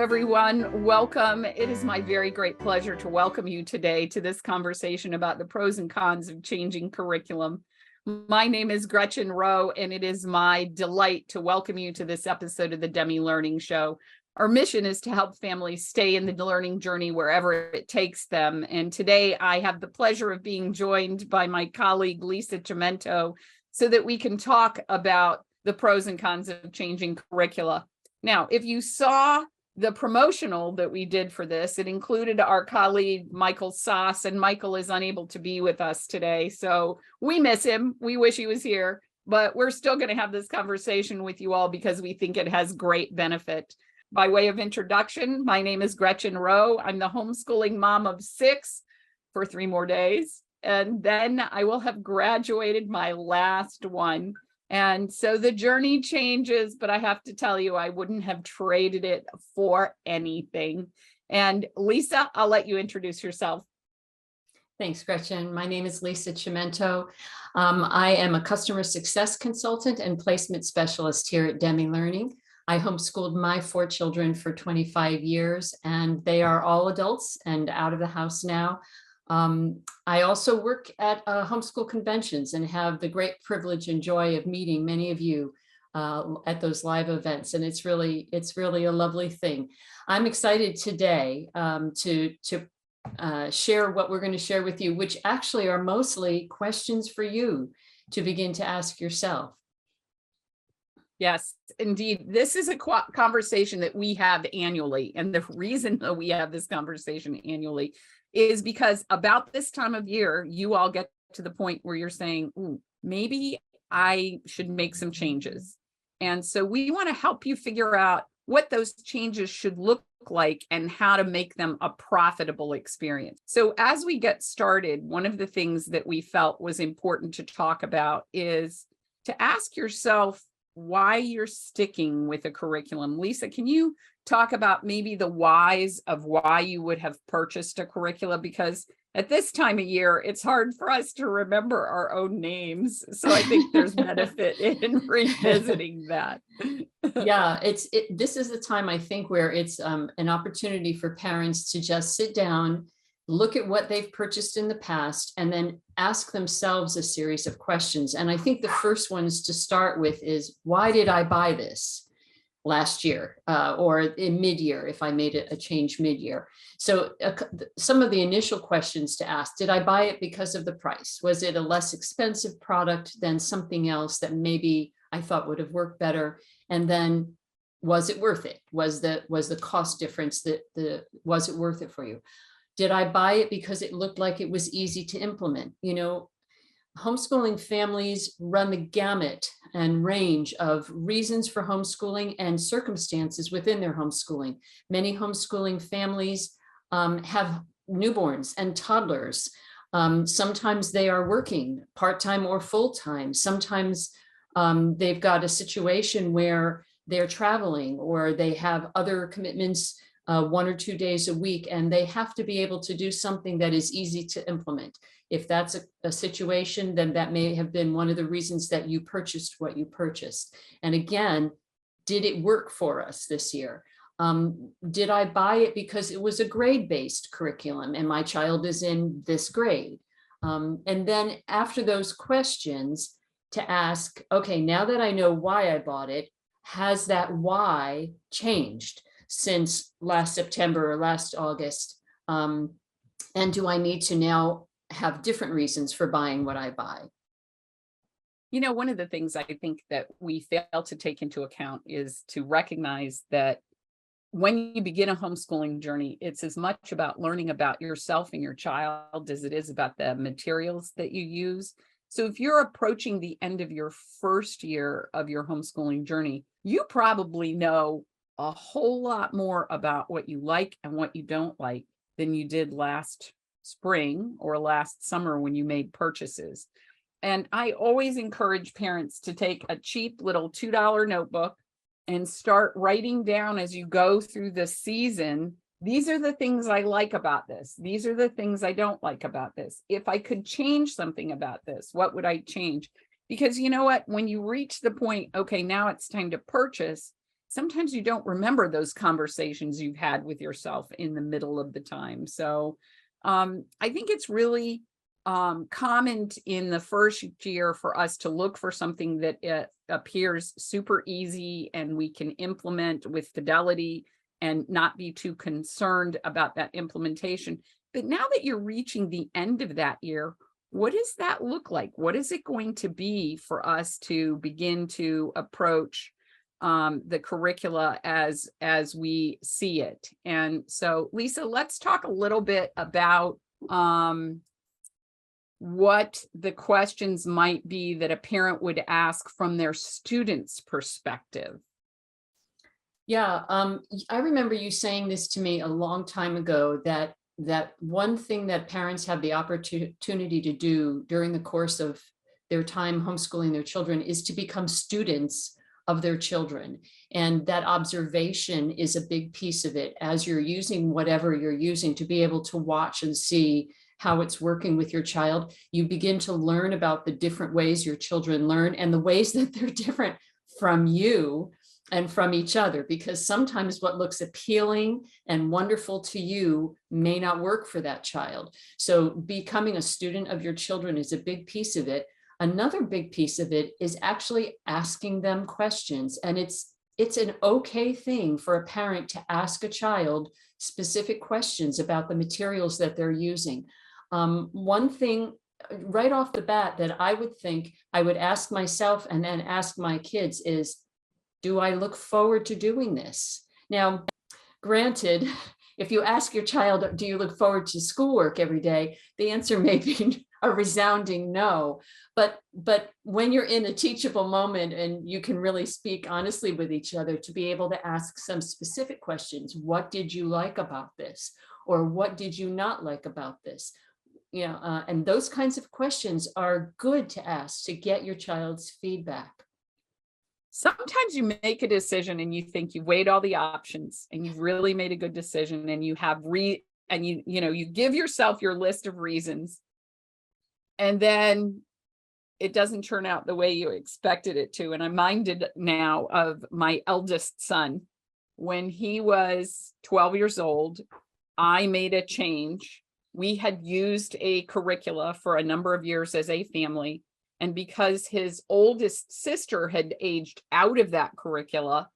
everyone. Welcome. It is my very great pleasure to welcome you today to this conversation about the pros and cons of changing curriculum. My name is Gretchen Rowe, and it is my delight to welcome you to this episode of the Demi Learning Show. Our mission is to help families stay in the learning journey wherever it takes them. And today I have the pleasure of being joined by my colleague, Lisa Chimento, so that we can talk about the pros and cons of changing curricula. Now, if you saw the promotional that we did for this, it included our colleague, Michael Sauce, and Michael is unable to be with us today. So we miss him. We wish he was here, but we're still going to have this conversation with you all because we think it has great benefit. By way of introduction, my name is Gretchen Rowe. I'm the homeschooling mom of 6 for 3 more days. And then I will have graduated my last one. And so the journey changes, but I have to tell you, I wouldn't have traded it for anything. And Lisa, I'll let you introduce yourself. Thanks, Gretchen. My name is Lisa Chimento. I am a customer success consultant and placement specialist here at Demi Learning. I homeschooled my 4 children for 25 years, and they are all adults and out of the house now. I also work at homeschool conventions and have the great privilege and joy of meeting many of you at those live events, and it's really a lovely thing. I'm excited today to share what we're going to share with you, which actually are mostly questions for you to begin to ask yourself. Yes, indeed. This is a conversation that we have annually, and the reason that we have this conversation annually is because about this time of year, you all get to the point where you're saying, ooh, maybe I should make some changes. And so we want to help you figure out what those changes should look like and how to make them a profitable experience. So as we get started, one of the things that we felt was important to talk about is to ask yourself why you're sticking with a curriculum. Lisa, can you talk about maybe the whys of why you would have purchased a curricula? Because at this time of year, it's hard for us to remember our own names. So I think there's benefit in revisiting that. Yeah, this is the time I think where it's an opportunity for parents to just sit down, look at what they've purchased in the past, and then ask themselves a series of questions. And I think the first ones to start with is, why did I buy this last year or in mid-year if I made a change mid-year? So some of the initial questions to ask: did I buy it because of the price? Was it a less expensive product than something else that maybe I thought would have worked better? And then, was it worth it? Was the cost difference was it worth it for you? Did I buy it because it looked like it was easy to implement? You know, homeschooling families run the gamut and range of reasons for homeschooling and circumstances within their homeschooling. Many homeschooling families have newborns and toddlers. Sometimes they are working part-time or full-time. Sometimes they've got a situation where they're traveling or they have other commitments 1 or 2 days a week, and they have to be able to do something that is easy to implement. If that's a situation, then that may have been one of the reasons that you purchased what you purchased. And again, did it work for us this year? Did I buy it because it was a grade-based curriculum and my child is in this grade? And then after those questions, to ask, okay, now that I know why I bought it, has that why changed since last September or last August? And do I need to now have different reasons for buying what I buy? You know, one of the things I think that we fail to take into account is to recognize that when you begin a homeschooling journey, it's as much about learning about yourself and your child as it is about the materials that you use. So if you're approaching the end of your first year of your homeschooling journey, you probably know a whole lot more about what you like and what you don't like than you did last spring or last summer when you made purchases. And I always encourage parents to take a cheap little $2 notebook and start writing down as you go through the season, these are the things I like about this. These are the things I don't like about this. If I could change something about this, what would I change? Because you know what, when you reach the point, okay, now it's time to purchase, sometimes you don't remember those conversations you've had with yourself in the middle of the time. So I think it's really common in the first year for us to look for something that appears super easy and we can implement with fidelity and not be too concerned about that implementation. But now that you're reaching the end of that year, what does that look like? What is it going to be for us to begin to approach the curricula as we see it? And so, Lisa, let's talk a little bit about what the questions might be that a parent would ask from their student's perspective. Yeah, I remember you saying this to me a long time ago, that one thing that parents have the opportunity to do during the course of their time homeschooling their children is to become students of their children. And that observation is a big piece of it. As you're using whatever you're using, to be able to watch and see how it's working with your child, you begin to learn about the different ways your children learn and the ways that they're different from you and from each other, because sometimes what looks appealing and wonderful to you may not work for that child. So becoming a student of your children is a big piece of it. Another big piece of it is actually asking them questions. And it's an okay thing for a parent to ask a child specific questions about the materials that they're using. One thing right off the bat that I would think I would ask myself and then ask my kids is, do I look forward to doing this? Now, granted, if you ask your child, do you look forward to schoolwork every day? The answer may be a resounding no. But when you're in a teachable moment and you can really speak honestly with each other, to be able to ask some specific questions. What did you like about this? Or what did you not like about this? And those kinds of questions are good to ask to get your child's feedback. Sometimes you make a decision and you think you've weighed all the options and you've really made a good decision, and you have you give yourself your list of reasons, and then it doesn't turn out the way you expected it to. And I'm minded now of my eldest son. When he was 12 years old, I made a change. We had used a curricula for a number of years as a family. And because his oldest sister had aged out of that curricula,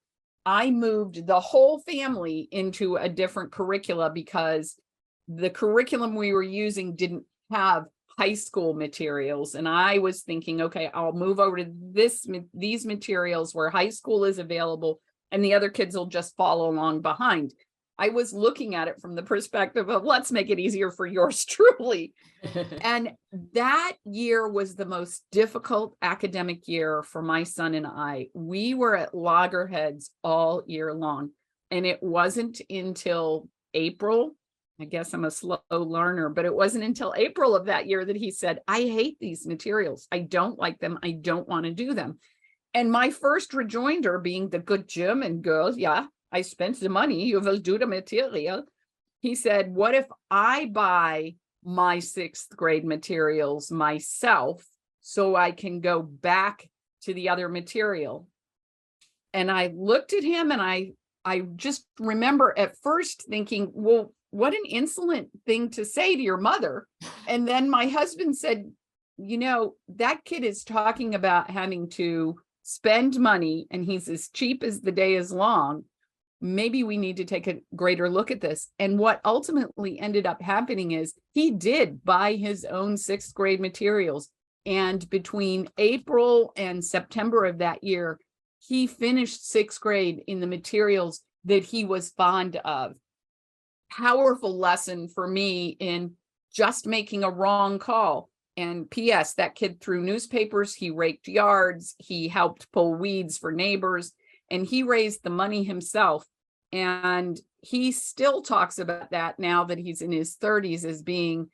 I moved the whole family into a different curricula because the curriculum we were using didn't have high school materials. And I was thinking, okay, I'll move over to these materials where high school is available and the other kids will just follow along behind. I was looking at it from the perspective of, let's make it easier for yours truly. And that year was the most difficult academic year for my son and I. We were at loggerheads all year long. And it wasn't until April, I guess I'm a slow learner, but it wasn't until April of that year that he said, I hate these materials. I don't like them. I don't want to do them. And my first rejoinder, being the good German girl, yeah, I spent the money, you will do the material. He said, what if I buy my 6th grade materials myself so I can go back to the other material? And I looked at him and I just remember at first thinking, well, what an insolent thing to say to your mother. And then my husband said, that kid is talking about having to spend money and he's as cheap as the day is long. Maybe we need to take a greater look at this. And what ultimately ended up happening is he did buy his own 6th grade materials. And between April and September of that year, he finished 6th grade in the materials that he was fond of. Powerful lesson for me in just making a wrong call. And P.S., that kid threw newspapers, he raked yards, he helped pull weeds for neighbors, and he raised the money himself. And he still talks about that now that he's in his 30s as being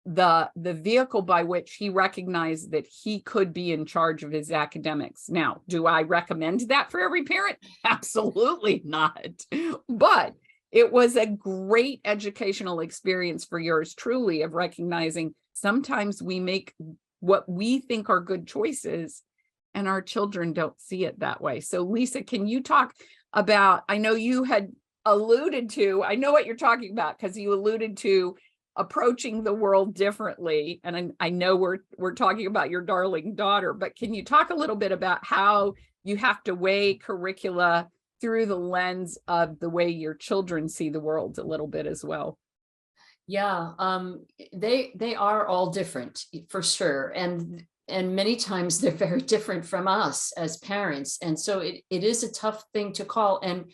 the vehicle by which he recognized that he could be in charge of his academics. Now, do I recommend that for every parent? Absolutely not. But it was a great educational experience for yours truly, of recognizing sometimes we make what we think are good choices and our children don't see it that way. So Lisa, can you talk about, I know you had alluded to, I know what you're talking about because you alluded to approaching the world differently. And I know we're talking about your darling daughter, but can you talk a little bit about how you have to weigh curricula through the lens of the way your children see the world a little bit as well? Yeah, they are all different for sure, and many times they're very different from us as parents, and so it is a tough thing to call. And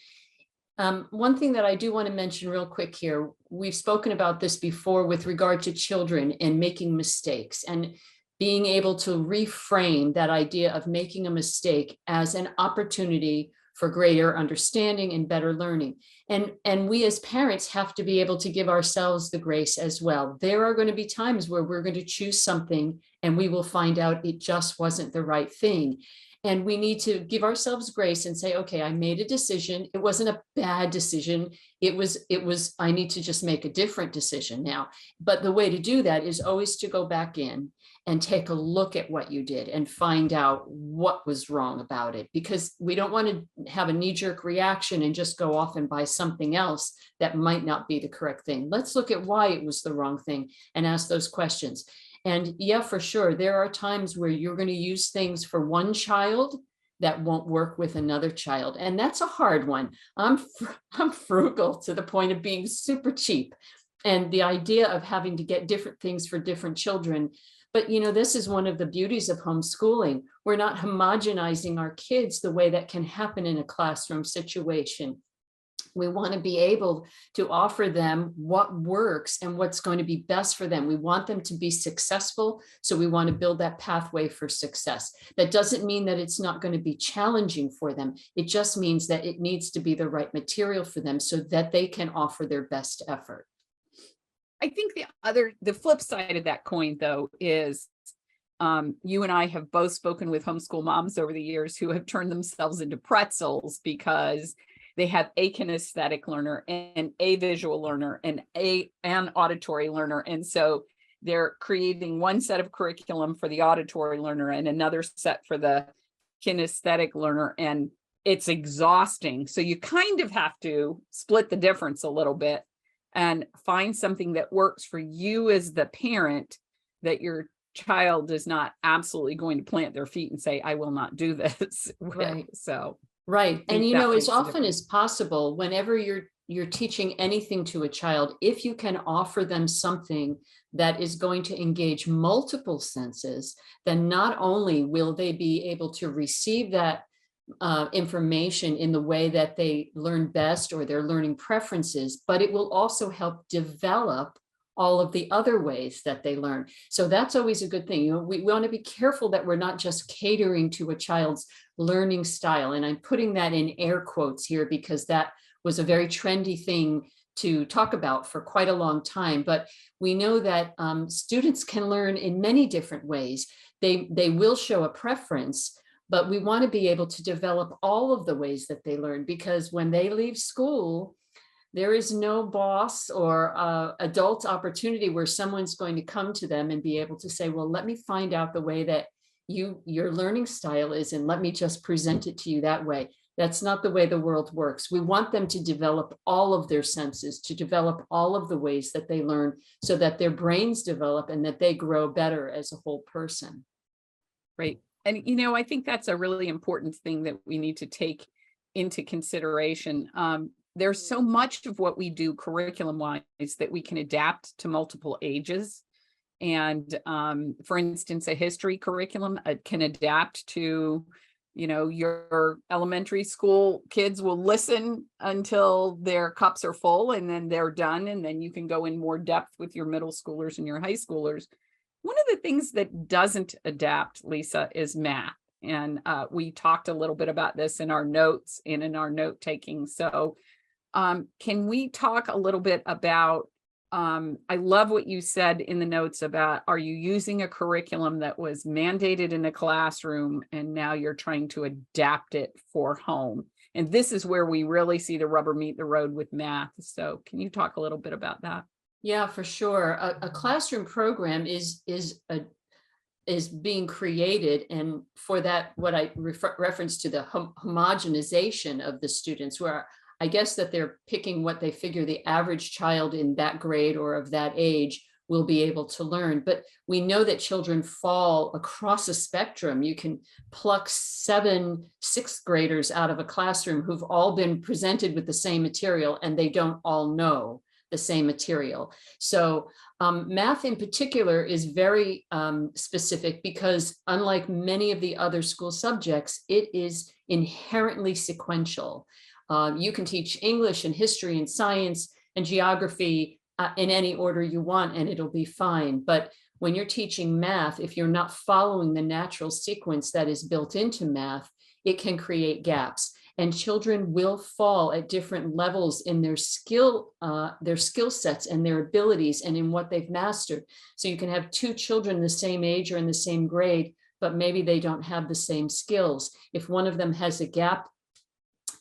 one thing that I do want to mention real quick here, we've spoken about this before with regard to children and making mistakes and being able to reframe that idea of making a mistake as an opportunity for greater understanding and better learning. And we as parents have to be able to give ourselves the grace as well. There are going to be times where we're going to choose something and we will find out it just wasn't the right thing. And we need to give ourselves grace and say, okay, I made a decision. It wasn't a bad decision. It was, I need to just make a different decision now. But the way to do that is always to go back in and take a look at what you did and find out what was wrong about it, because we don't want to have a knee-jerk reaction and just go off and buy something else that might not be the correct thing. Let's look at why it was the wrong thing and ask those questions. And yeah, for sure, there are times where you're going to use things for one child that won't work with another child. And that's a hard one. I'm frugal to the point of being super cheap. And the idea of having to get different things for different children. But, you know, this is one of the beauties of homeschooling. We're not homogenizing our kids the way that can happen in a classroom situation. We want to be able to offer them what works and what's going to be best for them. We want them to be successful, so we want to build that pathway for success. That doesn't mean that it's not going to be challenging for them. It just means that it needs to be the right material for them so that they can offer their best effort. I think the flip side of that coin, though, is you and I have both spoken with homeschool moms over the years who have turned themselves into pretzels because they have a kinesthetic learner and a visual learner and an auditory learner. And so they're creating one set of curriculum for the auditory learner and another set for the kinesthetic learner. And it's exhausting. So you kind of have to split the difference a little bit and find something that works for you as the parent, that your child is not absolutely going to plant their feet and say, I will not do this. Right. So right. And you know, as often as as possible, whenever you're teaching anything to a child, if you can offer them something that is going to engage multiple senses, then not only will they be able to receive that information in the way that they learn best or their learning preferences, but it will also help develop all of the other ways that they learn. So that's always a good thing. You know, we want to be careful that we're not just catering to a child's learning style. And I'm putting that in air quotes here because that was a very trendy thing to talk about for quite a long time. But we know that students can learn in many different ways. They will show a preference, but we want to be able to develop all of the ways that they learn, because when they leave school, there is no boss or adult opportunity where someone's going to come to them and be able to say, well, let me find out the way that your learning style is, and let me just present it to you that way. That's not the way the world works. We want them to develop all of their senses, to develop all of the ways that they learn so that their brains develop and that they grow better as a whole person. Right. And, you know, I think that's a really important thing that we need to take into consideration. There's so much of what we do curriculum wise that we can adapt to multiple ages. And for instance, a history curriculum can adapt to, you know, your elementary school kids will listen until their cups are full and then they're done. And then you can go in more depth with your middle schoolers and your high schoolers. One of the things that doesn't adapt, Lisa, is math. And we talked a little bit about this in our notes and in our note taking. So can we talk a little bit about, I love what you said in the notes about, are you using a curriculum that was mandated in a classroom and now you're trying to adapt it for home? And this is where we really see the rubber meet the road with math. So can you talk a little bit about that? Yeah, for sure. A classroom program is is being created. And for that, what I reference to the homogenization of the students, where I guess that they're picking what they figure the average child in that grade or of that age will be able to learn. But we know that children fall across a spectrum. You can pluck 7 sixth graders out of a classroom who've all been presented with the same material, and they don't all know the same material. So math in particular is very specific, because unlike many of the other school subjects, it is inherently sequential. You can teach English and history and science and geography in any order you want, and it'll be fine. But when you're teaching math, if you're not following the natural sequence that is built into math, it can create gaps. And children will fall at different levels in their skill sets and their abilities and in what they've mastered. So you can have 2 children the same age or in the same grade, but maybe they don't have the same skills. If one of them has a gap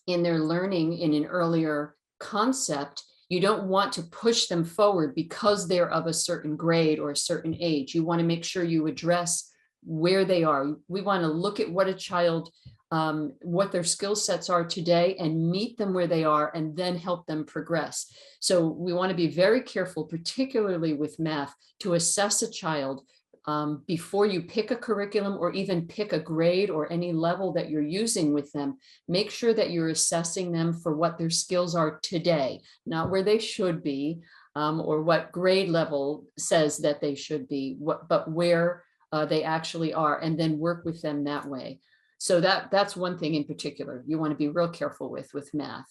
in their learning in an earlier concept, you don't want to push them forward because they're of a certain grade or a certain age. You want to make sure you address where they are. We want to look at what a child, what their skill sets are today, and meet them where they are, and then help them progress. So we want to be very careful, particularly with math, to assess a child before you pick a curriculum or even pick a grade or any level that you're using with them. Make sure that you're assessing them for what their skills are today, not where they should be, or what grade level says that they should be, but where they actually are, and then work with them that way. So that's one thing in particular you want to be real careful with math.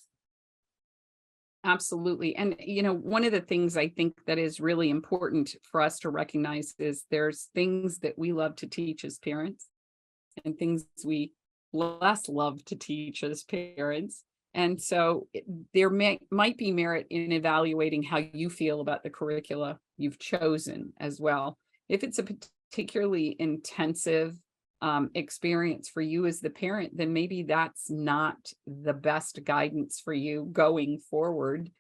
Absolutely. And, one of the things I think that is really important for us to recognize is there's things that we love to teach as parents and things we less love to teach as parents. And so there might be merit in evaluating how you feel about the curricula you've chosen as well. If it's a particularly intensive experience for you as the parent, then maybe that's not the best guidance for you going forward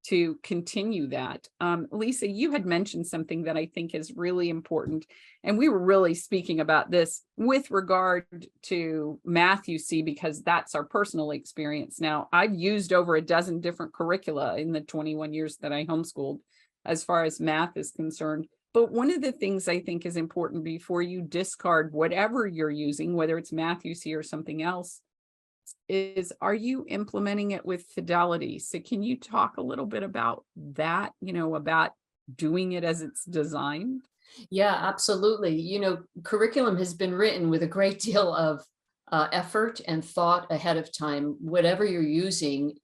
to continue that. Lisa, you had mentioned something that I think is really important, and we were really speaking about this with regard to math, you see, because that's our personal experience. Now, I've used over a dozen different curricula in the 21 years that I homeschooled as far as math is concerned. But one of the things I think is important before you discard whatever you're using, whether it's math you see or something else, is, are you implementing it with fidelity? So can you talk a little bit about that, about doing it as it's designed? Yeah, absolutely. Curriculum has been written with a great deal of effort and thought ahead of time. Whatever you're using,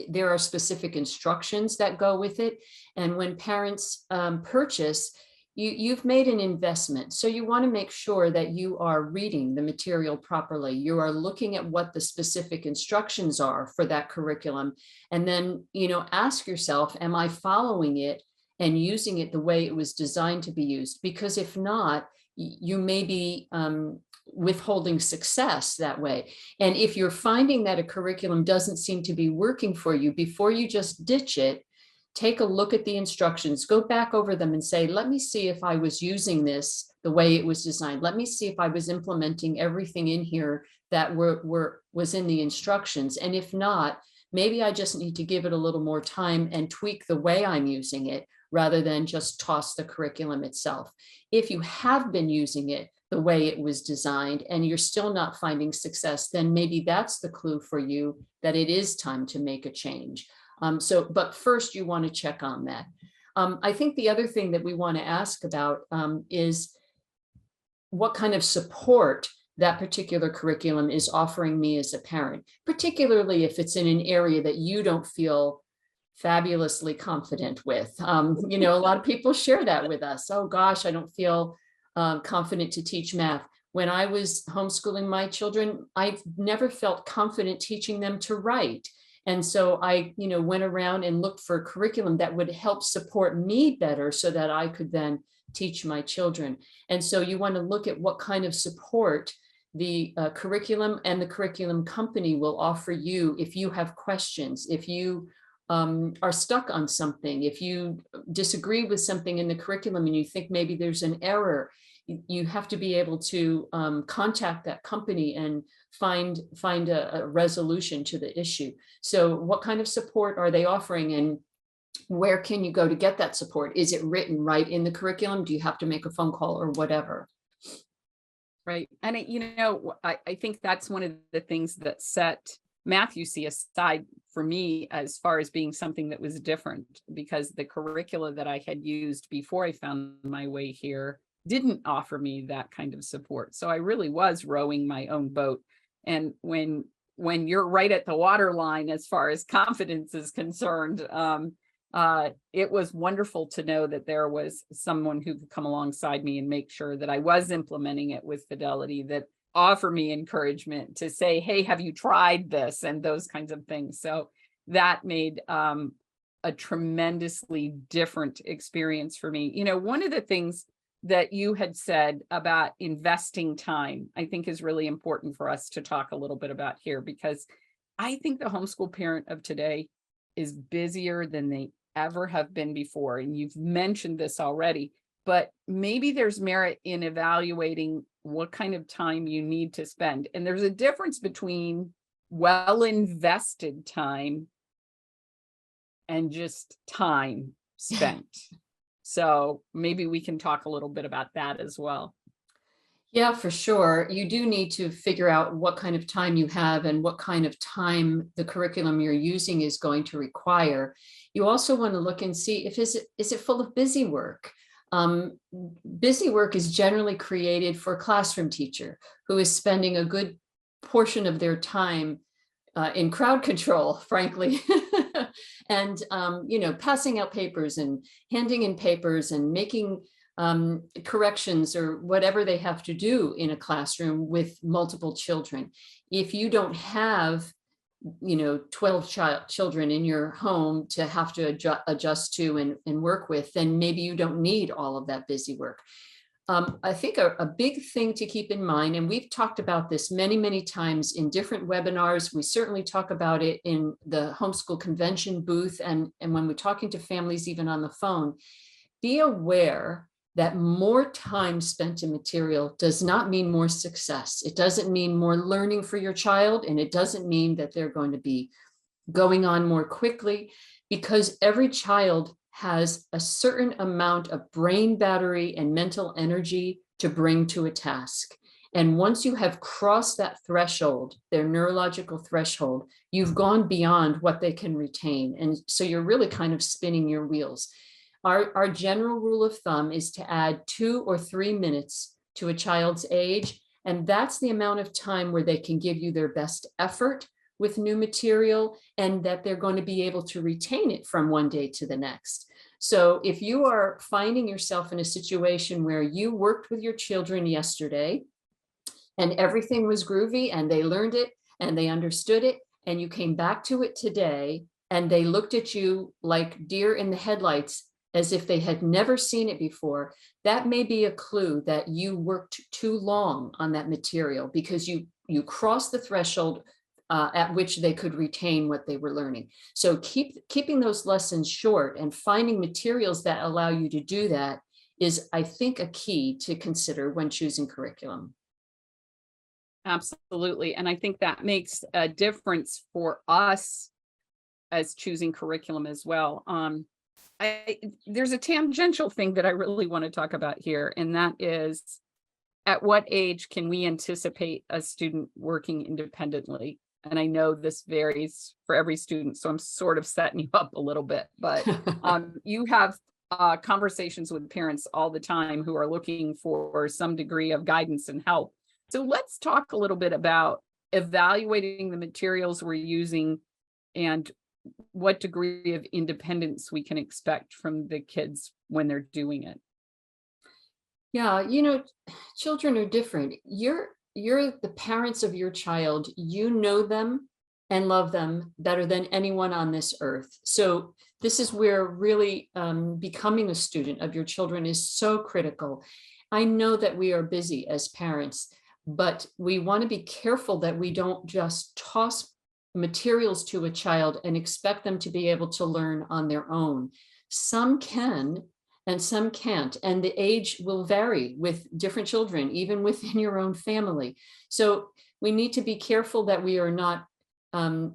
there are specific instructions that go with it. And when parents purchase, you've made an investment. So you want to make sure that you are reading the material properly. You are looking at what the specific instructions are for that curriculum. And then, ask yourself, am I following it and using it the way it was designed to be used? Because if not, you may be withholding success that way. And if you're finding that a curriculum doesn't seem to be working for you, before you just ditch it, take a look at the instructions, go back over them and say, let me see if I was using this the way it was designed. Let me see if I was implementing everything in here that was in the instructions. And if not, maybe I just need to give it a little more time and tweak the way I'm using it rather than just toss the curriculum itself. If you have been using it the way it was designed and you're still not finding success, then maybe that's the clue for you that it is time to make a change. But first you want to check on that. I think the other thing that we want to ask about is what kind of support that particular curriculum is offering me as a parent, particularly if it's in an area that you don't feel fabulously confident with. A lot of people share that with us. Oh gosh, I don't feel confident to teach math. When I was homeschooling my children, I've never felt confident teaching them to write. And so I, went around and looked for a curriculum that would help support me better so that I could then teach my children. And so you want to look at what kind of support the curriculum and the curriculum company will offer you if you have questions, if you are stuck on something, if you disagree with something in the curriculum and you think maybe there's an error you have to be able to contact that company and find a resolution to the issue. So what kind of support are they offering, and where can you go to get that support? Is it written right in the curriculum? Do you have to make a phone call or whatever? Right. And I think that's one of the things that set Math-U-See aside for me as far as being something that was different, because the curricula that I had used before I found my way here didn't offer me that kind of support. So I really was rowing my own boat. And when you're right at the waterline as far as confidence is concerned, it was wonderful to know that there was someone who could come alongside me and make sure that I was implementing it with fidelity, that offer me encouragement to say, hey, have you tried this, and those kinds of things. So that made a tremendously different experience for me. One of the things that you had said about investing time, I think is really important for us to talk a little bit about here, because I think the homeschool parent of today is busier than they ever have been before. And you've mentioned this already, but maybe there's merit in evaluating what kind of time you need to spend. And there's a difference between well invested time and just time spent. So maybe we can talk a little bit about that as well. Yeah, for sure. You do need to figure out what kind of time you have and what kind of time the curriculum you're using is going to require. You also want to look and see if is it full of busy work. Busy work is generally created for a classroom teacher who is spending a good portion of their time in crowd control, frankly, and passing out papers and handing in papers and making corrections or whatever they have to do in a classroom with multiple children. If you don't have 12 children in your home to have to adjust to and work with, then maybe you don't need all of that busy work. I think a big thing to keep in mind, and we've talked about this many, many times in different webinars, we certainly talk about it in the homeschool convention booth and when we're talking to families, even on the phone, be aware that more time spent in material does not mean more success. It doesn't mean more learning for your child, and it doesn't mean that they're going to be going on more quickly, because every child has a certain amount of brain battery and mental energy to bring to a task. And once you have crossed that threshold, their neurological threshold, you've gone beyond what they can retain. And so you're really kind of spinning your wheels. Our general rule of thumb is to add 2 or 3 minutes to a child's age, and that's the amount of time where they can give you their best effort with new material, and that they're going to be able to retain it from one day to the next. So if you are finding yourself in a situation where you worked with your children yesterday and everything was groovy and they learned it and they understood it, and you came back to it today and they looked at you like deer in the headlights, as if they had never seen it before, that may be a clue that you worked too long on that material, because you crossed the threshold at which they could retain what they were learning. So keeping those lessons short and finding materials that allow you to do that is, I think, a key to consider when choosing curriculum. Absolutely. And I think that makes a difference for us as choosing curriculum as well. There's a tangential thing that I really want to talk about here, and that is, at what age can we anticipate a student working independently? And I know this varies for every student, so I'm sort of setting you up a little bit, but you have conversations with parents all the time who are looking for some degree of guidance and help. So let's talk a little bit about evaluating the materials we're using and what degree of independence we can expect from the kids when they're doing it. Yeah, children are different. You're the parents of your child. You know them and love them better than anyone on this earth. So this is where really becoming a student of your children is so critical. I know that we are busy as parents, but we want to be careful that we don't just toss materials to a child and expect them to be able to learn on their own. Some can, and some can't. And the age will vary with different children, even within your own family. So we need to be careful that we are not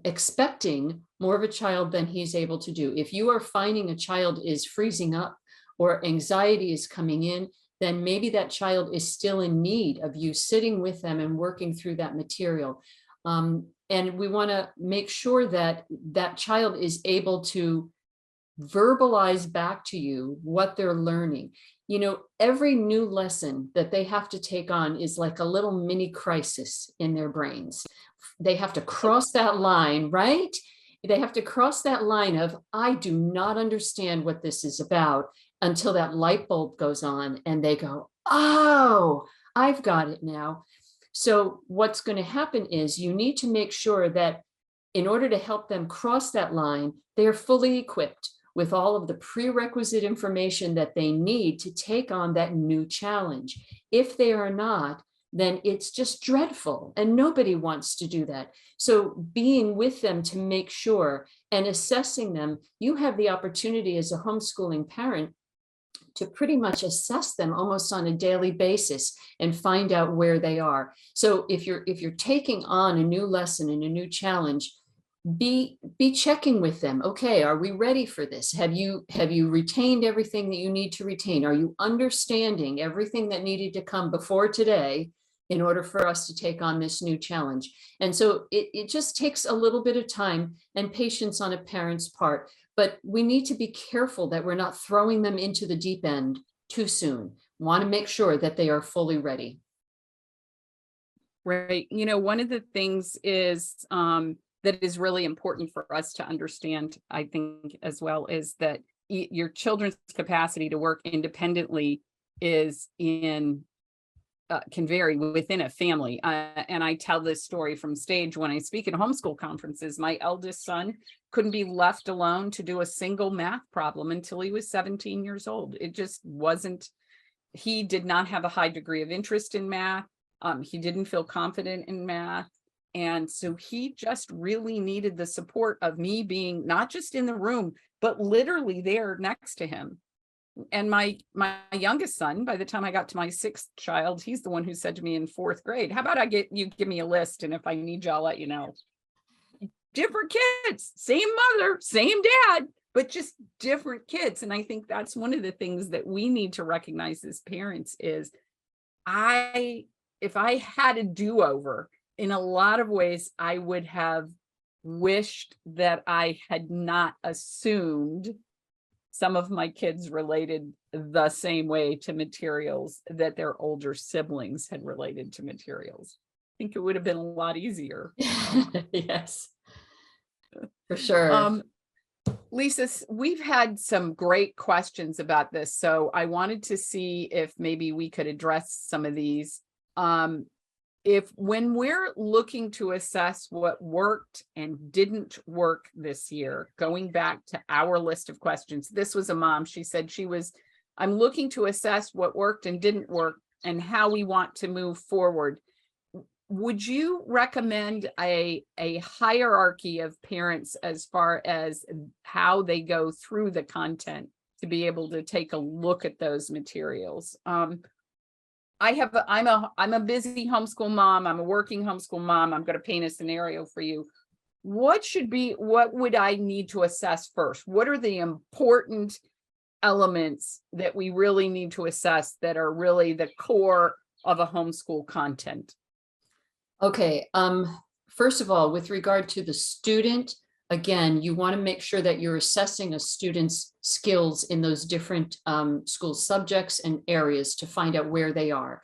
expecting more of a child than he's able to do. If you are finding a child is freezing up or anxiety is coming in, then maybe that child is still in need of you sitting with them and working through that material. And we want to make sure that that child is able to verbalize back to you what they're learning. You know, every new lesson that they have to take on is like a little mini crisis in their brains. They have to cross that line, right? They have to cross that line of, I do not understand what this is about, until that light bulb goes on and they go, oh, I've got it now. So what's going to happen is you need to make sure that in order to help them cross that line, they are fully equipped with all of the prerequisite information that they need to take on that new challenge. If they are not, then it's just dreadful, and nobody wants to do that. So being with them to make sure and assessing them, you have the opportunity as a homeschooling parent to pretty much assess them almost on a daily basis and find out where they are. So if you're taking on a new lesson and a new challenge, be checking with them. Okay, are we ready for this? Have you retained everything that you need to retain? Are you understanding everything that needed to come before today in order for us to take on this new challenge? And so it just takes a little bit of time and patience on a parent's part, but we need to be careful that we're not throwing them into the deep end too soon. Want to make sure that they are fully ready. Right. You know, one of the things is that is really important for us to understand, I think, as well, is that your children's capacity to work independently is can vary within a family. And I tell this story from stage when I speak at homeschool conferences. My eldest son couldn't be left alone to do a single math problem until he was 17 years old. It just wasn't, he did not have a high degree of interest in math. He didn't feel confident in math. And so he just really needed the support of me being not just in the room, but literally there next to him. And my youngest son, by the time I got to my sixth child, he's the one who said to me in fourth grade, how about you give me a list, and if I need you, I'll let you know. Different kids, same mother, same dad, but just different kids. And I think that's one of the things that we need to recognize as parents is if I had a do-over, in a lot of ways, I would have wished that I had not assumed some of my kids related the same way to materials that their older siblings had related to materials. I think it would have been a lot easier. Yes, for sure. Lisa, we've had some great questions about this, so I wanted to see if maybe we could address some of these. When we're looking to assess what worked and didn't work this year, going back to our list of questions, this was a mom. She said I'm looking to assess what worked and didn't work and how we want to move forward. Would you recommend a hierarchy of parents as far as how they go through the content to be able to take a look at those materials? I'm a busy homeschool mom. I'm a working homeschool mom. I'm going to paint a scenario for you. What would I need to assess first? What are the important elements that we really need to assess that are really the core of a homeschool content? Okay. First of all, with regard to the student, again, you want to make sure that you're assessing a student's skills in those different school subjects and areas to find out where they are.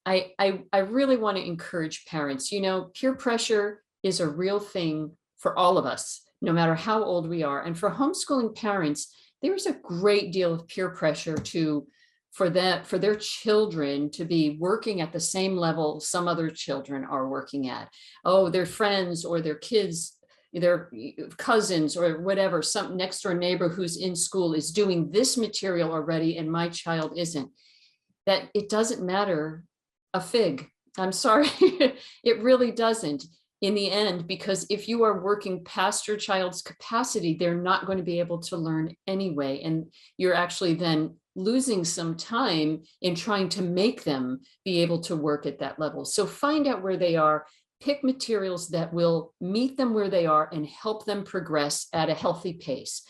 I really want to encourage parents, peer pressure is a real thing for all of us, no matter how old we are. And for homeschooling parents, there's a great deal of peer pressure for their children to be working at the same level some other children are working at. Oh, their friends or their kids, their cousins or whatever, some next door neighbor who's in school is doing this material already and my child isn't. That it doesn't matter a fig. I'm sorry, it really doesn't in the end, because if you are working past your child's capacity, they're not going to be able to learn anyway. And you're actually then losing some time in trying to make them be able to work at that level. So find out where they are, pick materials that will meet them where they are and help them progress at a healthy pace.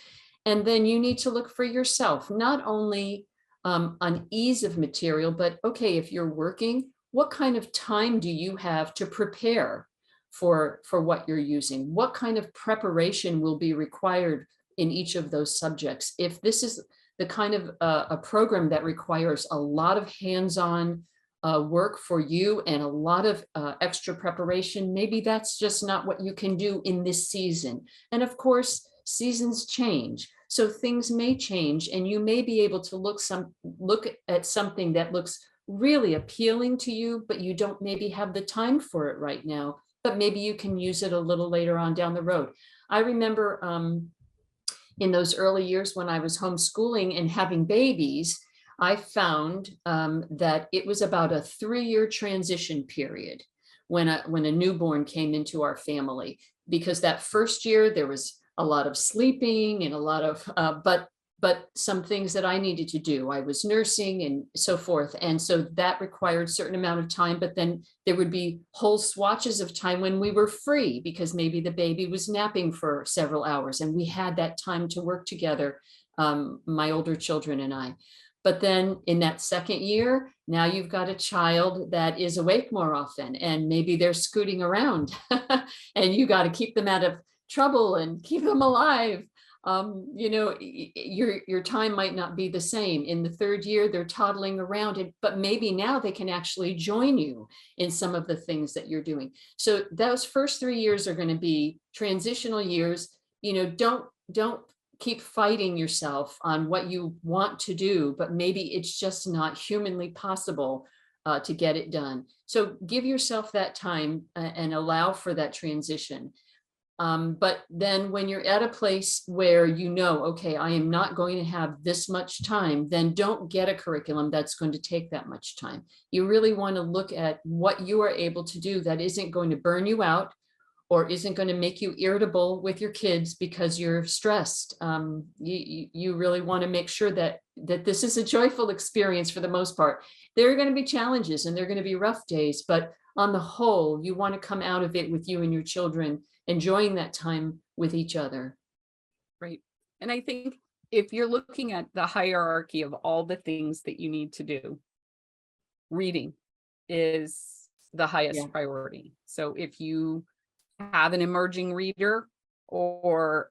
And then you need to look for yourself, not only on ease of material, but okay, if you're working, what kind of time do you have to prepare for what you're using? What kind of preparation will be required in each of those subjects? If this is the kind of a program that requires a lot of hands-on work for you and a lot of extra preparation, maybe that's just not what you can do in this season. And of course, seasons change. So things may change and you may be able to look at something that looks really appealing to you, but you don't maybe have the time for it right now, but maybe you can use it a little later on down the road. I remember in those early years when I was homeschooling and having babies, I found that it was about a 3-year transition period when a newborn came into our family, because that first year there was a lot of sleeping and a lot of, but some things that I needed to do. I was nursing and so forth. And so that required a certain amount of time, but then there would be whole swatches of time when we were free because maybe the baby was napping for several hours and we had that time to work together, my older children and I. But then in that second year, now you've got a child that is awake more often and maybe they're scooting around and you got to keep them out of trouble and keep them alive. Your time might not be the same. In the third year, they're toddling around, but maybe now they can actually join you in some of the things that you're doing. So those first 3 years are going to be transitional years. Don't keep fighting yourself on what you want to do, but maybe it's just not humanly possible to get it done. So give yourself that time and allow for that transition. But then when you're at a place where okay, I am not going to have this much time, then don't get a curriculum that's going to take that much time. You really want to look at what you are able to do that isn't going to burn you out or isn't going to make you irritable with your kids because you're stressed. You really want to make sure that this is a joyful experience for the most part. There are going to be challenges and there are going to be rough days, but on the whole, you want to come out of it with you and your children enjoying that time with each other. Right. And I think if you're looking at the hierarchy of all the things that you need to do, reading is the highest priority. So if you have an emerging reader or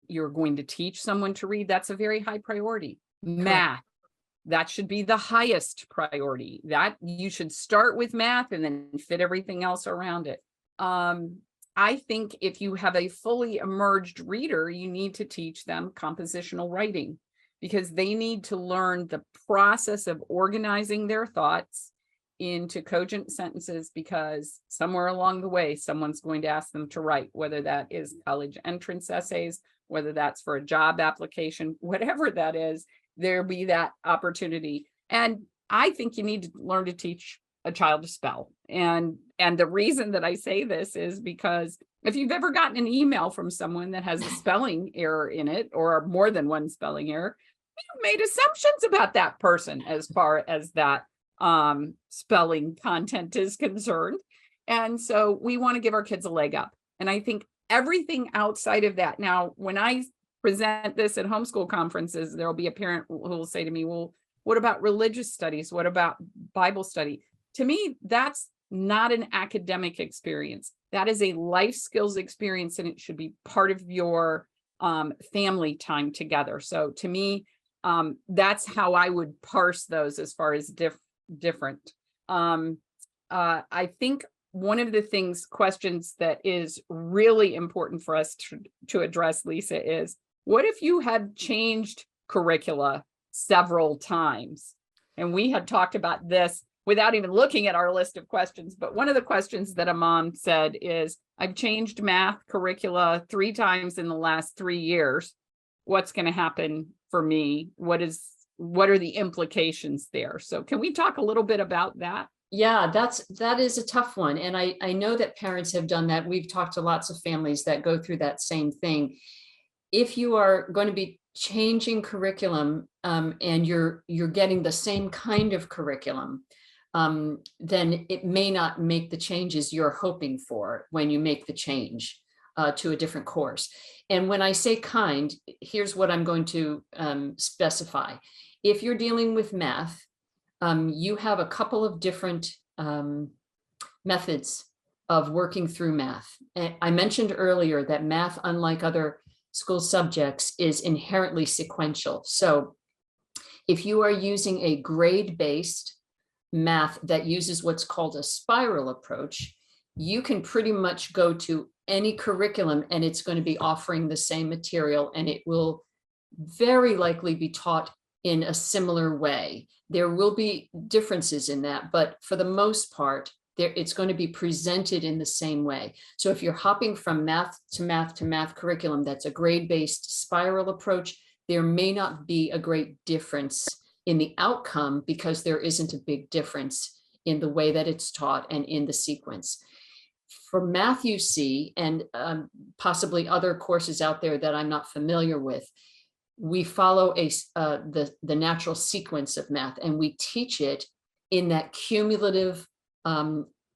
you're going to teach someone to read, that's a very high priority. Math, that should be the highest priority. That you should start with math and then fit everything else around it. I think if you have a fully emerged reader, you need to teach them compositional writing because they need to learn the process of organizing their thoughts into cogent sentences, because somewhere along the way, someone's going to ask them to write, whether that is college entrance essays, whether that's for a job application, whatever that is, there'll be that opportunity. And I think you need to learn to teach a child to spell. And the reason that I say this is because if you've ever gotten an email from someone that has a spelling error in it, or more than one spelling error, you've made assumptions about that person as far as that spelling content is concerned. And so we want to give our kids a leg up. And I think everything outside of that. Now, when I present this at homeschool conferences, there'll be a parent who will say to me, well, what about religious studies? What about Bible study? To me, that's not an academic experience. That is a life skills experience, and it should be part of your family time together. So to me, that's how I would parse those as far as different. I think one of the questions that is really important for us to address, Lisa, is what if you have changed curricula several times? And we had talked about this without even looking at our list of questions. But one of the questions that a mom said is, I've changed math curricula 3 times in the last 3 years. What's going to happen for me? What are the implications there? So can we talk a little bit about that? Yeah, that is a tough one. And I know that parents have done that. We've talked to lots of families that go through that same thing. If you are going to be changing curriculum, and you're getting the same kind of curriculum, then it may not make the changes you're hoping for when you make the change to a different course. And when I say kind, here's what I'm going to specify. If you're dealing with math, you have a couple of different methods of working through math. And I mentioned earlier that math, unlike other school subjects, is inherently sequential. So if you are using a grade-based math that uses what's called a spiral approach, you can pretty much go to any curriculum and it's going to be offering the same material, and it will very likely be taught in a similar way. There will be differences in that, but for the most part, it's going to be presented in the same way. So if you're hopping from math to math to math curriculum, that's a grade-based spiral approach, there may not be a great difference in the outcome because there isn't a big difference in the way that it's taught and in the sequence. For Math UC and possibly other courses out there that I'm not familiar with, we follow the natural sequence of math, and we teach it in that cumulative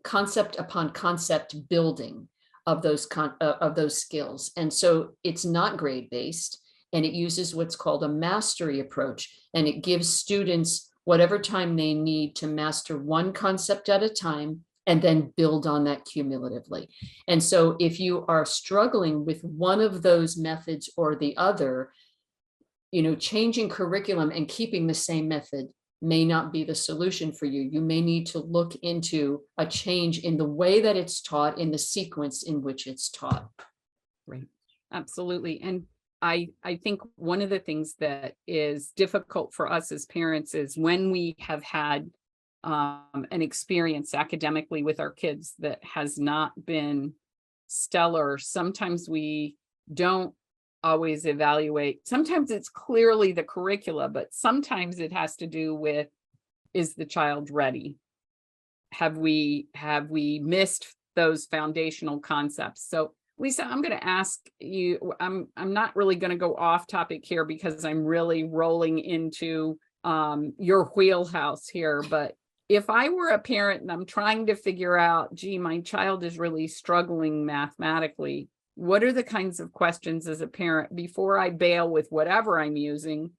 concept upon concept building of those skills. And so it's not grade-based, and it uses what's called a mastery approach, and it gives students whatever time they need to master one concept at a time and then build on that cumulatively. And so if you are struggling with one of those methods or the other, changing curriculum and keeping the same method may not be the solution for you. You may need to look into a change in the way that it's taught, in the sequence in which it's taught. Right. Absolutely. And I think one of the things that is difficult for us as parents is when we have had an experience academically with our kids that has not been stellar, sometimes we don't always evaluate. Sometimes it's clearly the curricula, but sometimes it has to do with, is the child ready? Have we missed those foundational concepts? So Lisa, I'm going to ask you, I'm not really going to go off topic here because I'm really rolling into your wheelhouse here, but if I were a parent and I'm trying to figure out, gee, my child is really struggling mathematically, what are the kinds of questions as a parent before I bail with whatever I'm using?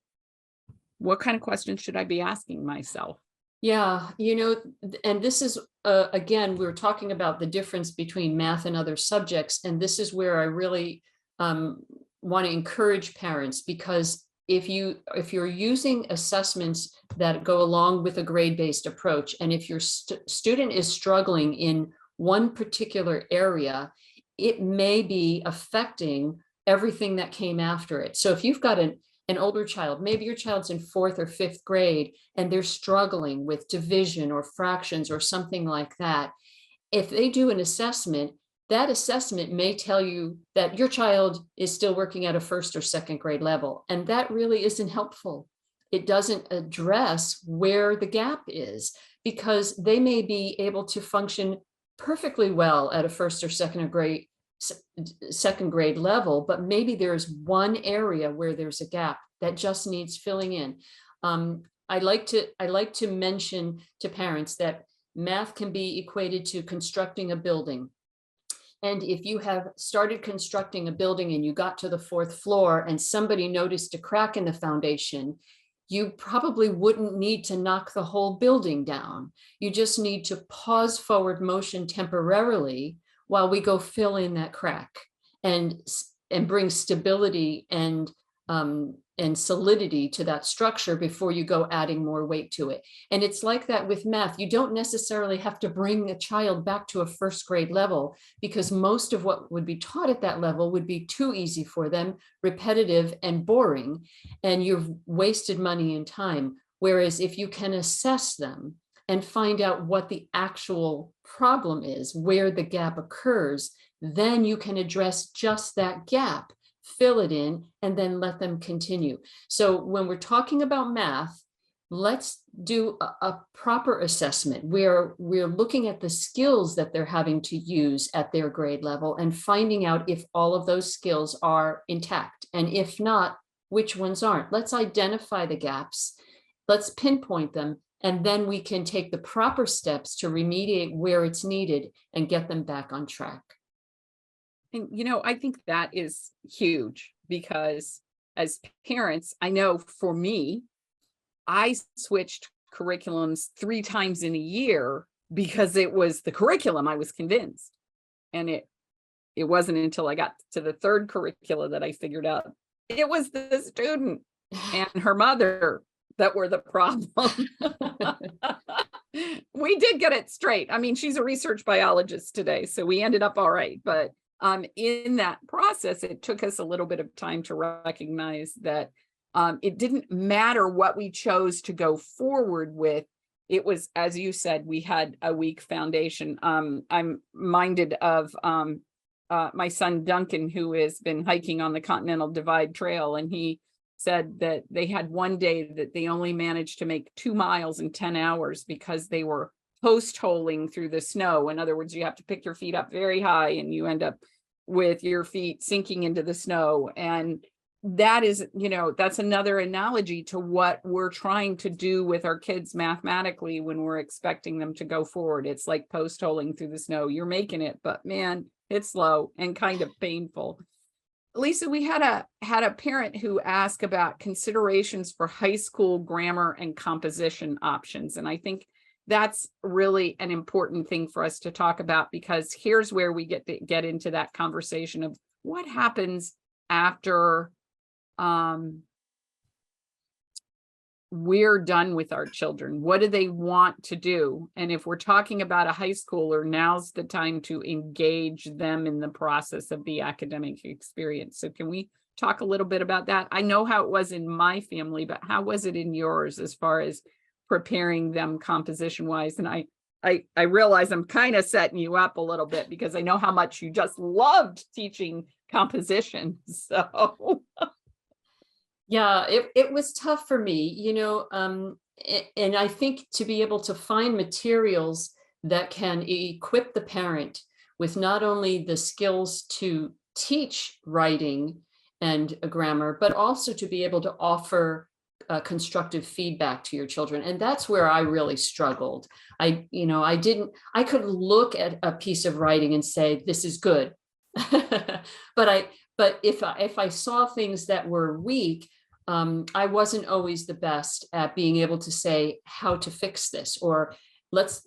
What kind of questions should I be asking myself? Yeah, and this is, again, we were talking about the difference between math and other subjects. And this is where I really want to encourage parents, because if you're using assessments that go along with a grade-based approach, and if your student is struggling in one particular area, it may be affecting everything that came after it. So if you've got an older child, maybe your child's in 4th or 5th grade, and they're struggling with division or fractions or something like that, if they do an assessment, that assessment may tell you that your child is still working at a 1st or 2nd grade level. And that really isn't helpful. It doesn't address where the gap is, because they may be able to function perfectly well at a 1st or 2nd grade level, but maybe there's one area where there's a gap that just needs filling in. I like to mention to parents that math can be equated to constructing a building. And if you have started constructing a building and you got to the 4th floor and somebody noticed a crack in the foundation, you probably wouldn't need to knock the whole building down. You just need to pause forward motion temporarily while we go fill in that crack and bring stability and solidity to that structure before you go adding more weight to it. And it's like that with math. You don't necessarily have to bring a child back to a 1st grade level, because most of what would be taught at that level would be too easy for them, repetitive and boring, and you've wasted money and time. Whereas if you can assess them and find out what the actual problem is, where the gap occurs, then you can address just that gap, fill it in, and then let them continue. So when we're talking about math, let's do a proper assessment where we're looking at the skills that they're having to use at their grade level and finding out if all of those skills are intact. And if not, which ones aren't. Let's identify the gaps. Let's pinpoint them. And then we can take the proper steps to remediate where it's needed and get them back on track. And, I think that is huge because as parents, I know for me, I switched curriculums 3 times in a year because it was the curriculum, I was convinced. And it wasn't until I got to the third curricula that I figured out it was the student and her mother that were the problem. We did get it straight. I mean, she's a research biologist today, so we ended up all right. But in that process, it took us a little bit of time to recognize that it didn't matter what we chose to go forward with. It was, as you said, we had a weak foundation. I'm minded of my son Duncan, who has been hiking on the Continental Divide Trail, and he said that they had one day that they only managed to make 2 miles in 10 hours because they were post-holing through the snow. In other words, you have to pick your feet up very high and you end up with your feet sinking into the snow. And that is, that's another analogy to what we're trying to do with our kids mathematically when we're expecting them to go forward. It's like post-holing through the snow. You're making it, but man, it's slow and kind of painful. Lisa, we had a parent who asked about considerations for high school grammar and composition options. And I think that's really an important thing for us to talk about, because here's where we get into that conversation of what happens after we're done with our children. What do they want to do? And if we're talking about a high schooler, now's the time to engage them in the process of the academic experience. So can we talk a little bit about that? I know how it was in my family, but how was it in yours as far as preparing them composition wise? And I realize I'm kind of setting you up a little bit because I know how much you just loved teaching composition. So yeah, it was tough for me, and I think to be able to find materials that can equip the parent with not only the skills to teach writing and grammar, but also to be able to offer constructive feedback to your children. And that's where I really struggled. I could look at a piece of writing and say, this is good. But if I saw things that were weak, I wasn't always the best at being able to say how to fix this, or let's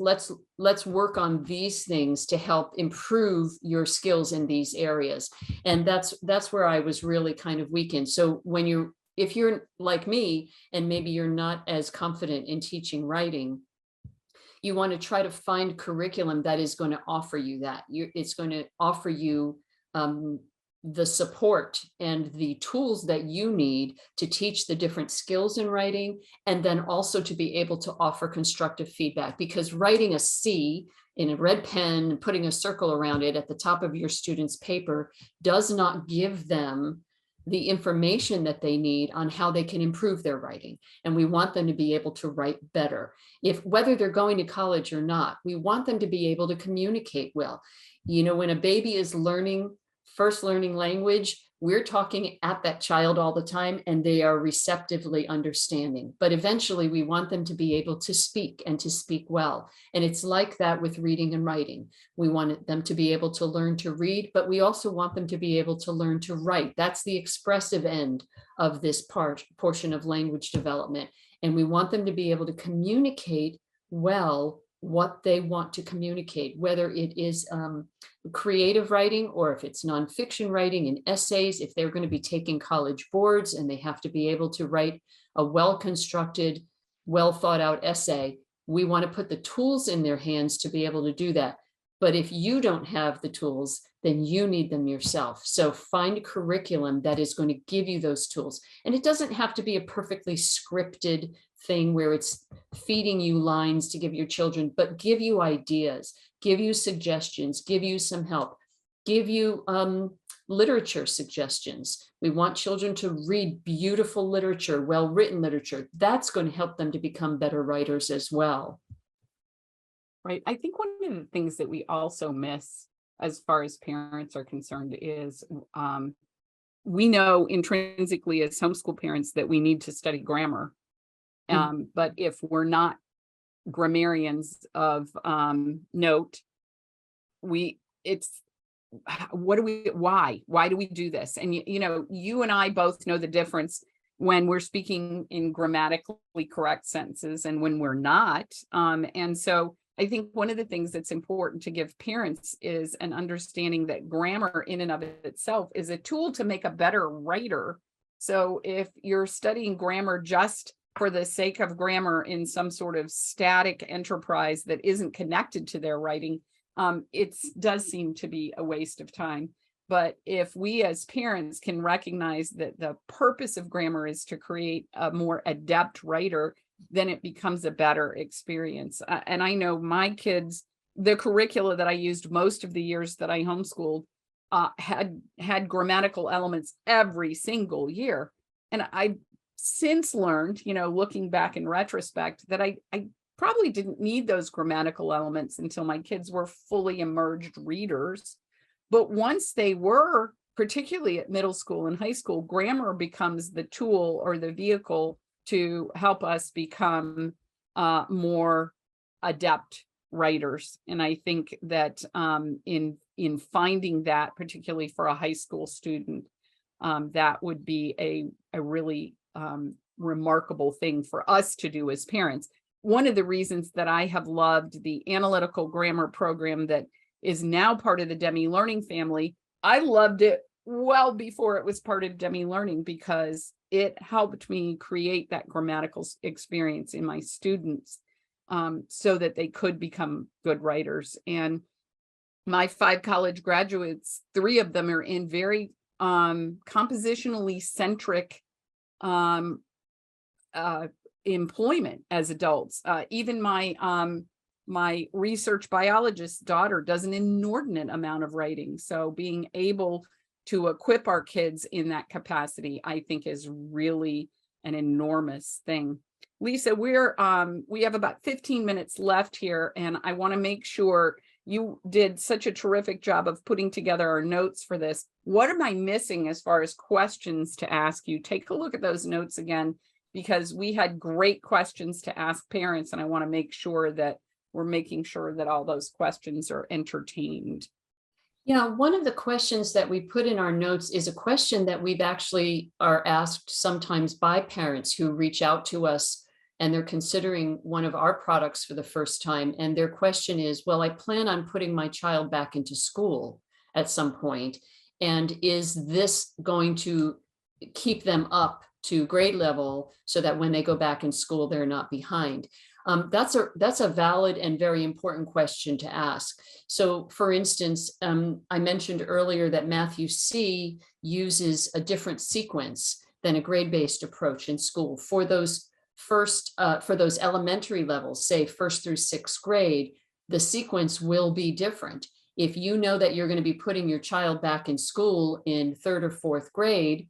work on these things to help improve your skills in these areas. And that's where I was really kind of weakened. So if you're like me and maybe you're not as confident in teaching writing, you want to try to find curriculum that is going to offer you that. It's going to offer you the support and the tools that you need to teach the different skills in writing, and then also to be able to offer constructive feedback. Because writing a C in a red pen and putting a circle around it at the top of your student's paper does not give them the information that they need on how they can improve their writing. And we want them to be able to write better. Whether they're going to college or not, we want them to be able to communicate well. When a baby is first learning language, we're talking at that child all the time and they are receptively understanding. But eventually we want them to be able to speak and to speak well. And it's like that with reading and writing. We want them to be able to learn to read, but we also want them to be able to learn to write. That's the expressive end of this portion of language development. And we want them to be able to communicate well what they want to communicate, whether it is creative writing or if it's nonfiction writing and essays. If they're going to be taking college boards and they have to be able to write a well-constructed, well thought out essay, we want to put the tools in their hands to be able to do that. But if you don't have the tools, then you need them yourself. So find a curriculum that is going to give you those tools. And it doesn't have to be a perfectly scripted thing where it's feeding you lines to give your children, but give you ideas, give you suggestions, give you some help, give you literature suggestions. We want children to read beautiful literature, well-written literature. That's going to help them to become better writers as well. Right. I think one of the things that we also miss as far as parents are concerned is we know intrinsically as homeschool parents that we need to study grammar. But if we're not grammarians of note, why do we do this? And you and I both know the difference when we're speaking in grammatically correct sentences and when we're not. And so I think one of the things that's important to give parents is an understanding that grammar in and of itself is a tool to make a better writer. So if you're studying grammar just for the sake of grammar in some sort of static enterprise that isn't connected to their writing, it does seem to be a waste of time. But if we as parents can recognize that the purpose of grammar is to create a more adept writer, then it becomes a better experience. And I know my kids, the curricula that I used most of the years that I homeschooled had grammatical elements every single year. And I since learned, looking back in retrospect, that I probably didn't need those grammatical elements until my kids were fully emerged readers. But once they were, particularly at middle school and high school, grammar becomes the tool or the vehicle to help us become more adept writers. And I think that in finding that, particularly for a high school student, that would be a really remarkable thing for us to do as parents. One of the reasons that I have loved the analytical grammar program that is now part of the Demi Learning family, I loved it well before it was part of Demi Learning because it helped me create that grammatical experience in my students so that they could become good writers. And my 5 college graduates, 3 of them are in very compositionally centric employment as adults. Even my research biologist daughter does an inordinate amount of writing. So being able to equip our kids in that capacity, I think, is really an enormous thing. Lisa, we have about 15 minutes left here, and I want to make sure you did such a terrific job of putting together our notes for this. What am I missing as far as questions to ask you? Take a look at those notes again, because we had great questions to ask parents, and I want to make sure that we're making sure that all those questions are entertained. Yeah, one of the questions that we put in our notes is a question that we've actually are asked sometimes by parents who reach out to us and they're considering one of our products for the first time. And their question is, well, I plan on putting my child back into school at some point. And is this going to keep them up to grade level so that when they go back in school, they're not behind? That's a valid and very important question to ask. So for instance, I mentioned earlier that Matthew C uses a different sequence than a grade-based approach in school. For those elementary levels, say 1st through 6th grade, the sequence will be different. If you know that you're going to be putting your child back in school in 3rd or 4th grade,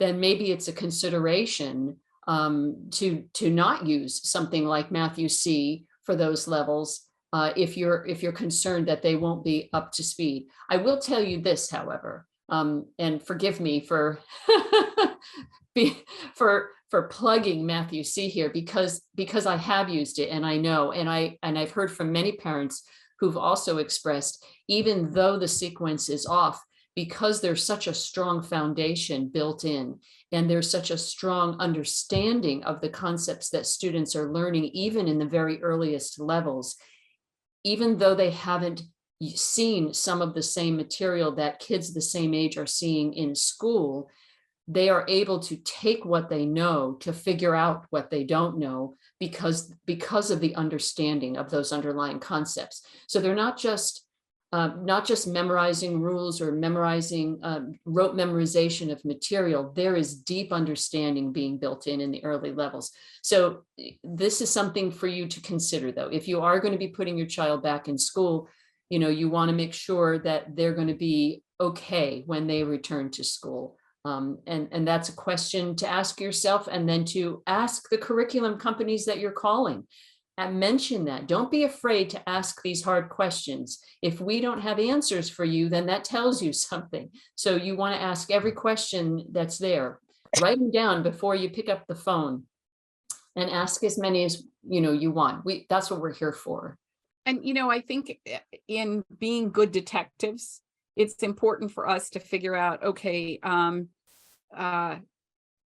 then maybe it's a consideration to not use something like Matthew C for those levels if you're concerned that they won't be up to speed. I will tell you this, however, and forgive me for for plugging Matthew C here because I have used it and I know, and I've heard from many parents who've also expressed, even though the sequence is off, because there's such a strong foundation built in and there's such a strong understanding of the concepts that students are learning, even in the very earliest levels, even though they haven't seen some of the same material that kids the same age are seeing in school, they are able to take what they know to figure out what they don't know because of the understanding of those underlying concepts. So they're not just memorizing rules or memorizing rote memorization of material. There is deep understanding being built in the early levels. So this is something for you to consider, though. If you are going to be putting your child back in school, you want to make sure that they're going to be okay when they return to school. And that's a question to ask yourself, and then to ask the curriculum companies that you're calling. and mention that. Don't be afraid to ask these hard questions. If we don't have answers for you, then that tells you something. So you want to ask every question that's there. Write them down before you pick up the phone and ask as many as you want. That's what we're here for. And, I think in being good detectives, it's important for us to figure out, okay,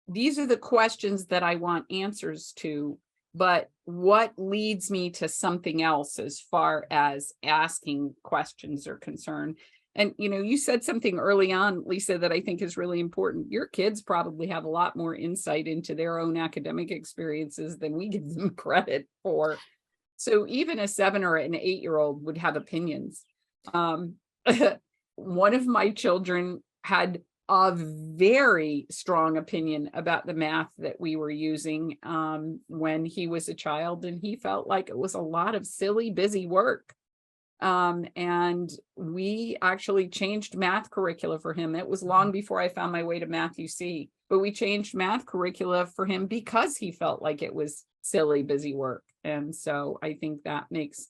these are the questions that I want answers to, but what leads me to something else as far as asking questions are concerned? And, you said something early on, Lisa, that I think is really important. Your kids probably have a lot more insight into their own academic experiences than we give them credit for. So even a 7 or an 8-year-old would have opinions. One of my children had a very strong opinion about the math that we were using when he was a child, and he felt like it was a lot of silly, busy work. And we actually changed math curricula for him. It was long before I found my way to Math UC, but we changed math curricula for him because he felt like it was silly, busy work. And so I think that makes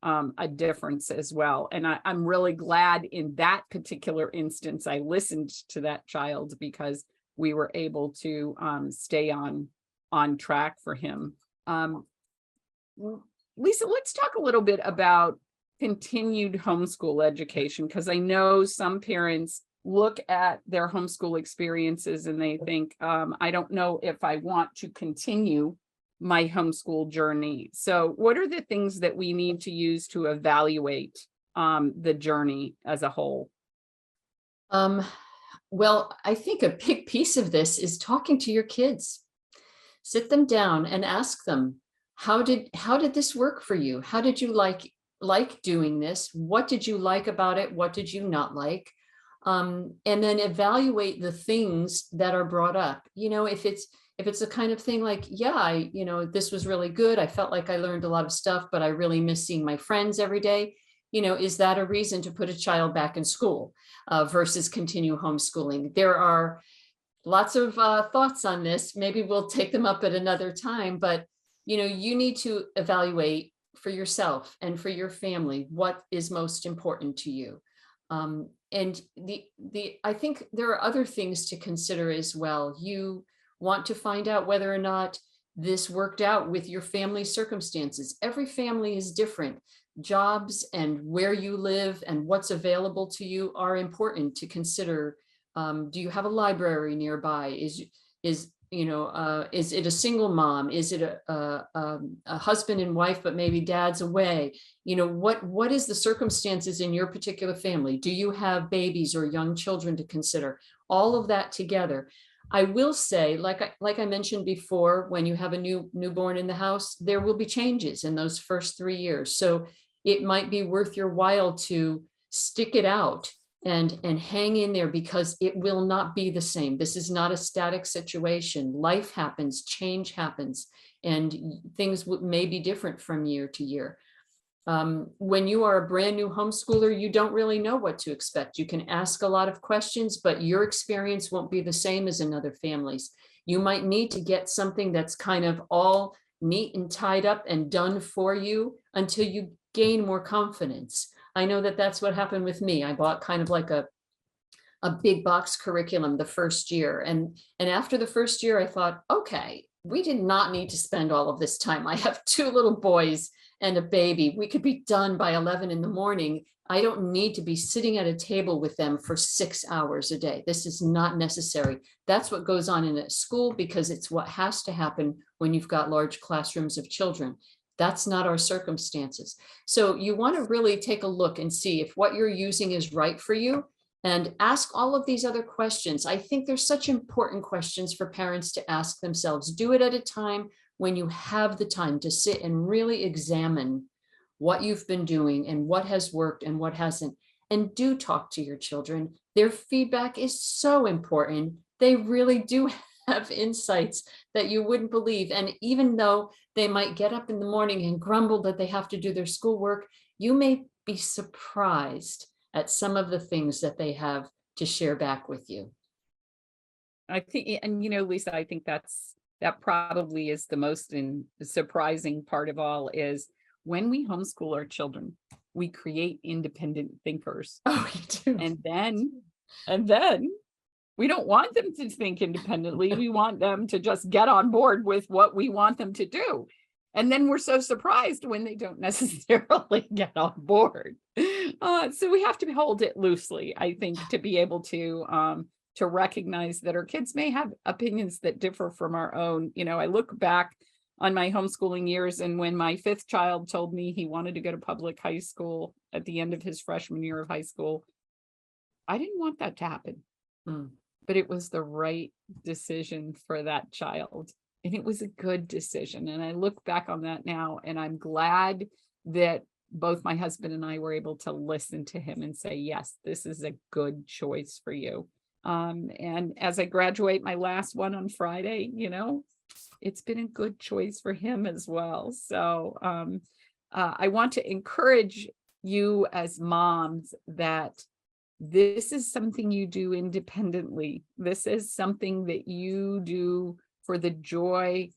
a difference as well. And I'm really glad in that particular instance, I listened to that child because we were able to stay on track for him. Lisa, let's talk a little bit about continued homeschool education, because I know some parents look at their homeschool experiences and they think, I don't know if I want to continue my homeschool journey. So what are the things that we need to use to evaluate the journey as a whole? Well, I think a big piece of this is talking to your kids. Sit them down and ask them, how did this work for you? How did you like doing this? What did you like about it? What did you not like? And then evaluate the things that are brought up. If it's the kind of thing like, yeah, this was really good. I felt like I learned a lot of stuff, but I really miss seeing my friends every day. Is that a reason to put a child back in school versus continue homeschooling? There are lots of thoughts on this. Maybe we'll take them up at another time, but you need to evaluate for yourself and for your family what is most important to you. And I think there are other things to consider as well. You want to find out whether or not this worked out with your family circumstances. Every family is different. Jobs and where you live and what's available to you are important to consider. Do you have a library nearby? Is it a single mom? Is it a husband and wife, but maybe dad's away? What is the circumstances in your particular family? Do you have babies or young children to consider? All of that together. I will say, like I mentioned before, when you have a newborn in the house, there will be changes in those first 3 years. So it might be worth your while to stick it out and hang in there, because it will not be the same. This is not a static situation. Life happens, change happens, and things may be different from year to year. When you are a brand new homeschooler, you don't really know what to expect. You can ask a lot of questions, but your experience won't be the same as another family's. You might need to get something that's kind of all neat and tied up and done for you until you gain more confidence. I know that that's what happened with me. I bought kind of like a big box curriculum the first year. And after the first year, I thought, okay, we did not need to spend all of this time. I have 2 little boys and a baby. We could be done by 11 in the morning. I don't need to be sitting at a table with them for 6 hours a day. This is not necessary. That's what goes on in a school, because it's what has to happen when you've got large classrooms of children. That's not our circumstances. So you want to really take a look and see if what you're using is right for you, and ask all of these other questions. I think they're such important questions for parents to ask themselves. Do it at a time when you have the time to sit and really examine what you've been doing and what has worked and what hasn't. And do talk to your children. Their feedback is so important. They really do have insights that you wouldn't believe. And even though they might get up in the morning and grumble that they have to do their schoolwork, you may be surprised at some of the things that they have to share back with you. I think, and Lisa, I think that's that probably is the most surprising part of all is when we homeschool our children, we create independent thinkers. Oh, you do. And then we don't want them to think independently. We want them to just get on board with what we want them to do. And then we're so surprised when they don't necessarily get on board. So we have to hold it loosely, I think, to be able to recognize that our kids may have opinions that differ from our own. I look back on my homeschooling years, and when my fifth child told me he wanted to go to public high school at the end of his freshman year of high school, I didn't want that to happen. But it was the right decision for that child. And it was a good decision. And I look back on that now, and I'm glad that both my husband and I were able to listen to him and say, yes, this is a good choice for you. And as I graduate my last one on Friday, it's been a good choice for him as well. So I want to encourage you as moms that this is something you do independently. This is something that you do for the joy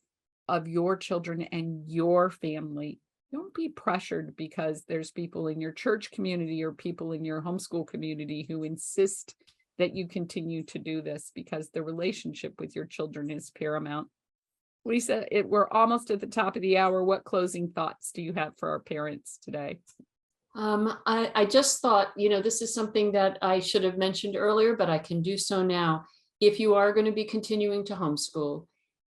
of your children and your family. Don't be pressured because there's people in your church community or people in your homeschool community who insist that you continue to do this, because the relationship with your children is paramount. Lisa, we're almost at the top of the hour. What closing thoughts do you have for our parents today? I just thought, this is something that I should have mentioned earlier, but I can do so now. If you are going to be continuing to homeschool,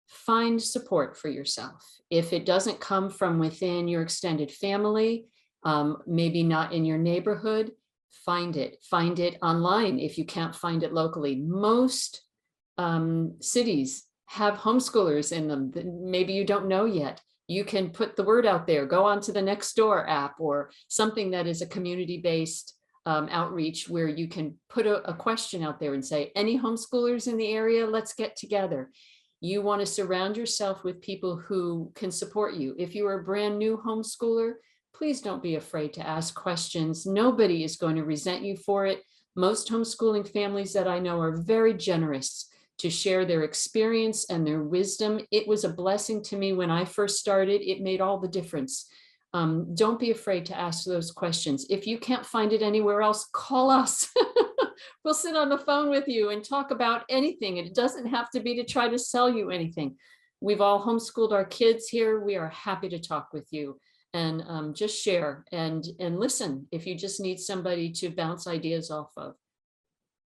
find support for yourself. If it doesn't come from within your extended family, maybe not in your neighborhood, find it online if you can't find it locally. Most cities have homeschoolers in them that maybe you don't know yet. You can put the word out there, go on to the Nextdoor app or something that is a community-based outreach where you can put a question out there and say, any homeschoolers in the area, let's get together. You want to surround yourself with people who can support you. If you are a brand new homeschooler, please don't be afraid to ask questions. Nobody is going to resent you for it. Most homeschooling families that I know are very generous to share their experience and their wisdom. It was a blessing to me when I first started. It made all the difference. Don't be afraid to ask those questions. If you can't find it anywhere else, call us. We'll sit on the phone with you and talk about anything. It doesn't have to be to try to sell you anything. We've all homeschooled our kids here. We are happy to talk with you and just share and listen if you just need somebody to bounce ideas off of.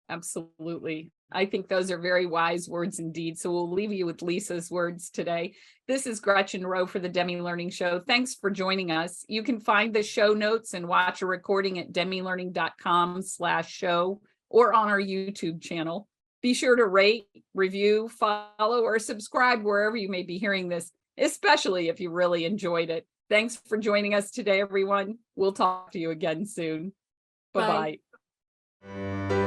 Absolutely. I think those are very wise words indeed. So we'll leave you with Lisa's words today. This is Gretchen Rowe for the Demi Learning Show. Thanks for joining us. You can find the show notes and watch a recording at demilearning.com/show or on our YouTube channel. Be sure to rate, review, follow, or subscribe wherever you may be hearing this, especially if you really enjoyed it. Thanks for joining us today, everyone. We'll talk to you again soon. Bye-bye. Bye.